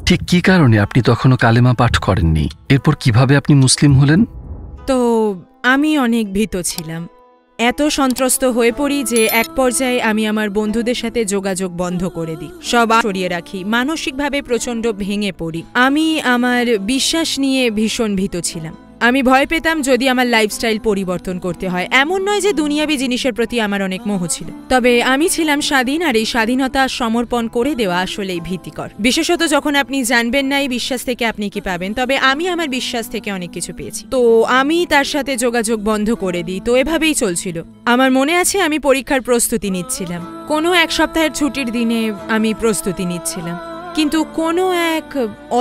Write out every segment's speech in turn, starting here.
ঠিক কী কারণে আপনি তখনও কালেমা পাঠ করেননি? এরপর কিভাবে আপনি মুসলিম হলেন? তো আমি অনেক ভীত ছিলাম, এত সন্ত্রস্ত হয়ে পড়ি যে এক পর্যায়ে আমি আমার বন্ধুদের সাথে যোগাযোগ বন্ধ করে দিই, সব সরিয়ে রাখি, মানসিকভাবে প্রচণ্ড ভেঙে পড়ি। আমি আমার বিশ্বাস নিয়ে ভীষণ ভীত ছিলাম। আমি ভয় পেতাম যদি আমার লাইফস্টাইল পরিবর্তন করতে হয়। এমন নয় যে দুনিয়াবি জিনিসের প্রতি আমার অনেক মোহ ছিল, তবে আমি ছিলাম স্বাধীন, আর এই স্বাধীনতা সমর্পণ করে দেওয়া আসলেই ভীতিকর, বিশেষত যখন আপনি জানবেন না এই বিশ্বাস থেকে আপনি কি পাবেন। তবে আমি আমার বিশ্বাস থেকে অনেক কিছু পেয়েছি, তো আমি তার সাথে যোগাযোগ বন্ধ করে দিই। তো এভাবেই চলছিল। আমার মনে আছে আমি পরীক্ষার প্রস্তুতি নিচ্ছিলাম, কোনো এক সপ্তাহের ছুটির দিনে আমি প্রস্তুতি নিচ্ছিলাম, কিন্তু কোনো এক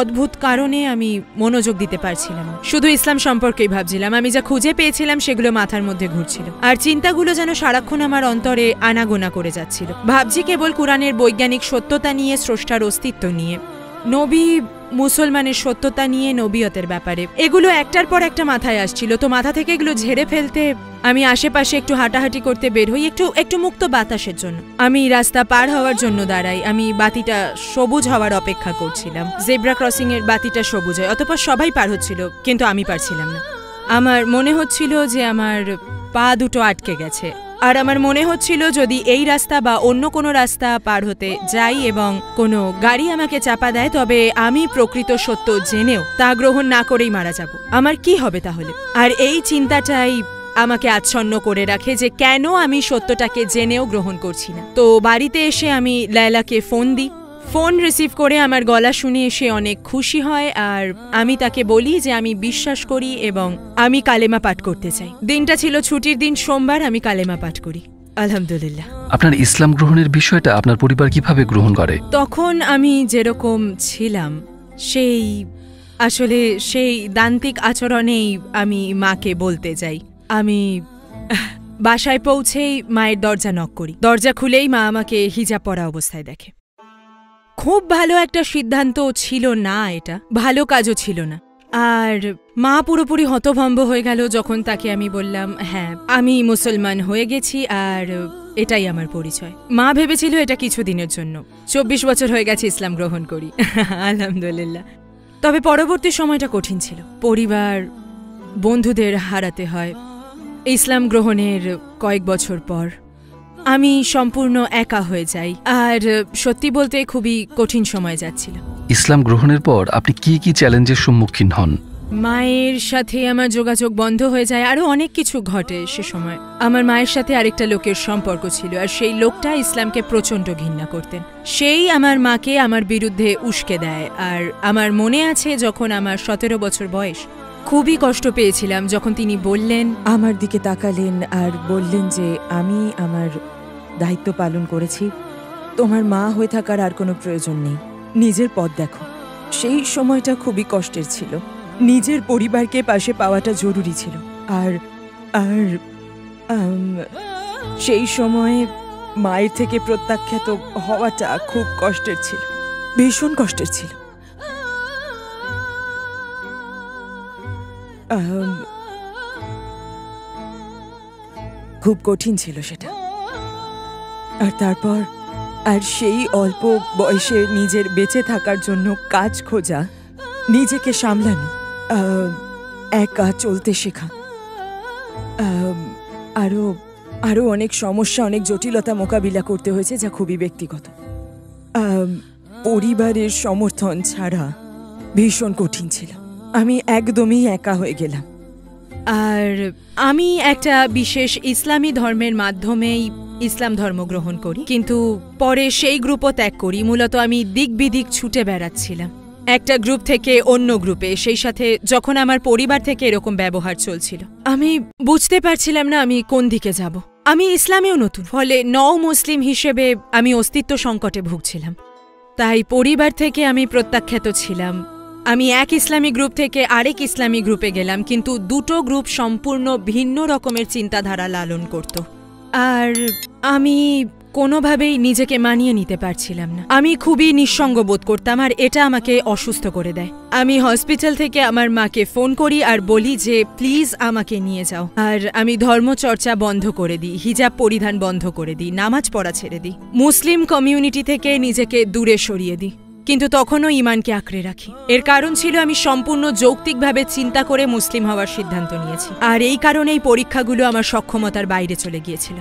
অদ্ভুত কারণে আমি মনোযোগ দিতে পারছিলাম না। শুধু ইসলাম সম্পর্কেই ভাবছিলাম। আমি যা খুঁজে পেয়েছিলাম সেগুলো মাথার মধ্যে ঘুরছিল, আর চিন্তাগুলো যেন সারাক্ষণ আমার অন্তরে আনাগোনা করে যাচ্ছিল। ভাবছি কেবল কোরআনের বৈজ্ঞানিক সত্যতা নিয়ে, স্রষ্টার অস্তিত্ব নিয়ে, নবী মুসলমানের সত্যতা নিয়ে, নবিয়তের ব্যাপারে। এগুলো একটার পর একটা মাথায় আসছিল। তো মাথা থেকে এগুলো ঝেড়ে ফেলতে আমি আশেপাশে একটু হাঁটাহাঁটি করতে বের হই, একটু মুক্ত বাতাসের জন্য। আমি রাস্তা পার হওয়ার জন্য দাঁড়াই। আমি বাতিটা সবুজ হওয়ার অপেক্ষা করছিলাম। জেব্রা ক্রসিং এর বাতিটা সবুজ হয়, অতঃপর সবাই পার হচ্ছিল, কিন্তু আমি পারছিলাম না। আমার মনে হচ্ছিল যে আমার পা দুটো আটকে গেছে, আর আমার মনে হচ্ছিল যদি এই রাস্তা বা অন্য কোনো রাস্তা পার হতে যাই এবং কোনো গাড়ি আমাকে চাপা দেয়, তবে আমি প্রকৃত সত্য জেনেও তা গ্রহণ না করেই মারা যাব। আমার কি হবে তাহলে? আর এই চিন্তাটাই আমাকে আচ্ছন্ন করে রাখে যে কেন আমি সত্যটাকে জেনেও গ্রহণ করছি না। তো বাড়িতে এসে আমি লায়লাকে ফোন দিই। ফোন রিসিভ করে আমার গলা শুনে সে অনেক খুশি হয়, আর আমি তাকে বলি যে আমি বিশ্বাস করি এবং আমি কালেমা পাঠ করতে চাই। দিনটা ছিল ছুটির দিন, সোমবার। আমি কালেমা পাঠ করি, আলহামদুলিল্লাহ। আপনার ইসলাম গ্রহণের বিষয়টা আপনার পরিবার কিভাবে গ্রহণ করে? তখন আমি যেরকম ছিলাম সেই দান্তিক আচরণেই আমি মাকে বলতে যাই। আমি বাসায় পৌঁছেই মায়ের দরজা নক করি। দরজা খুলেই মা আমাকে হিজাব পরা অবস্থায় দেখে। খুব ভালো একটা সিদ্ধান্ত ছিল না, এটা ভালো কাজও ছিল না। আর মা পুরোপুরি হতভম্ব হয়ে গেল যখন তাকে আমি বললাম, হ্যাঁ আমি মুসলমান হয়ে গেছি আর এটাই আমার পরিচয়। মা ভেবেছিল এটা কিছুদিনের জন্য। 24 বছর হয়ে গেছে ইসলাম গ্রহণ করি, আলহামদুলিল্লাহ। তবে পরবর্তী সময়টা কঠিন ছিল। পরিবার, বন্ধুদের হারাতে হয়। ইসলাম গ্রহণের কয়েক বছর পর আমি সম্পূর্ণ একা হয়ে যাই, আর সত্যি বলতে খুবই কঠিন সময় যাচ্ছিল। ইসলাম গ্রহণের পর আপনি কি কি চ্যালেঞ্জের সম্মুখীন হন? মায়ের সাথে আমার যোগাযোগ বন্ধ হয়ে যায়, আরো অনেক কিছু ঘটে সে সময়। আমার মায়ের সাথে আরেকটা লোকের সম্পর্ক ছিল, আর সেই লোকটা ইসলামকে প্রচণ্ড ঘৃণা করতেন। সেই আমার মাকে আমার বিরুদ্ধে উস্কে দেয়। আর আমার মনে আছে যখন আমার 17 বছর বয়স, খুবই কষ্ট পেয়েছিলাম যখন তিনি বললেন, আমার দিকে তাকালেন আর বললেন যে আমি আমার দায়িত্ব পালন করেছি, তোমার মা হয়ে থাকার আর কোনো প্রয়োজন নেই, নিজের পথ দেখো। সেই সময়টা খুবই কষ্টের ছিল। নিজের পরিবারকে পাশে পাওয়াটা জরুরি ছিল। আর আর সেই সময়ে মায়ের থেকে প্রত্যাখ্যাত হওয়াটা খুব কষ্টের ছিল, ভীষণ কষ্টের ছিল। খুব কঠিন ছিল সেটা। আর তারপর সেই অল্প বয়সে নিজের বেঁচে থাকার জন্য কাজ খোঁজা, নিজেকে সামলানো, একা চলতে শেখা, আরো অনেক সমস্যা, অনেক জটিলতা মোকাবিলা করতে হয়েছে, যা খুবই ব্যক্তিগত। পরিবারের সমর্থন ছাড়া ভীষণ কঠিন ছিল। আমি একদমই একা হয়ে গেলাম। আর আমি একটা বিশেষ ইসলামী ধর্মের মাধ্যমেই ইসলাম ধর্ম গ্রহণ করি, কিন্তু পরে সেই গ্রুপও ত্যাগ করি। মূলত আমি দিক বিদিক ছুটে বেড়াচ্ছিলাম একটা গ্রুপ থেকে অন্য গ্রুপে। সেই সাথে যখন আমার পরিবার থেকে এরকম ব্যবহার চলছিল, আমি বুঝতে পারছিলাম না আমি কোন দিকে যাব। আমি ইসলামেও নতুন, ফলে মুসলিম হিসেবে আমি অস্তিত্ব সংকটে ভুগছিলাম। তাই পরিবার থেকে আমি প্রত্যাখ্যাত ছিলাম। আমি এক ইসলামী গ্রুপ থেকে আরেক ইসলামী গ্রুপে গেলাম, কিন্তু দুটো গ্রুপ সম্পূর্ণ ভিন্ন রকমের চিন্তাধারা লালন করত, আর আমি কোনোভাবেই নিজেকে মানিয়ে নিতে পারছিলাম না। আমি খুবই নিঃসঙ্গ বোধ করতাম, আর এটা আমাকে অসুস্থ করে দেয়। আমি হসপিটাল থেকে আমার মাকে ফোন করি আর বলি যে প্লিজ আমাকে নিয়ে যাও। আর আমি ধর্মচর্চা বন্ধ করে দিই, হিজাব পরিধান বন্ধ করে দিই, নামাজ পড়া ছেড়ে দিই, মুসলিম কমিউনিটি থেকে নিজেকে দূরে সরিয়ে দিই। কিন্তু তখনও ঈমানকে আঁকড়ে রাখি। এর কারণ ছিল আমি সম্পূর্ণ যৌক্তিকভাবে চিন্তা করে মুসলিম হওয়ার সিদ্ধান্ত নিয়েছি, আর এই কারণেই পরীক্ষাগুলো আমার সক্ষমতার বাইরে চলে গিয়েছিল।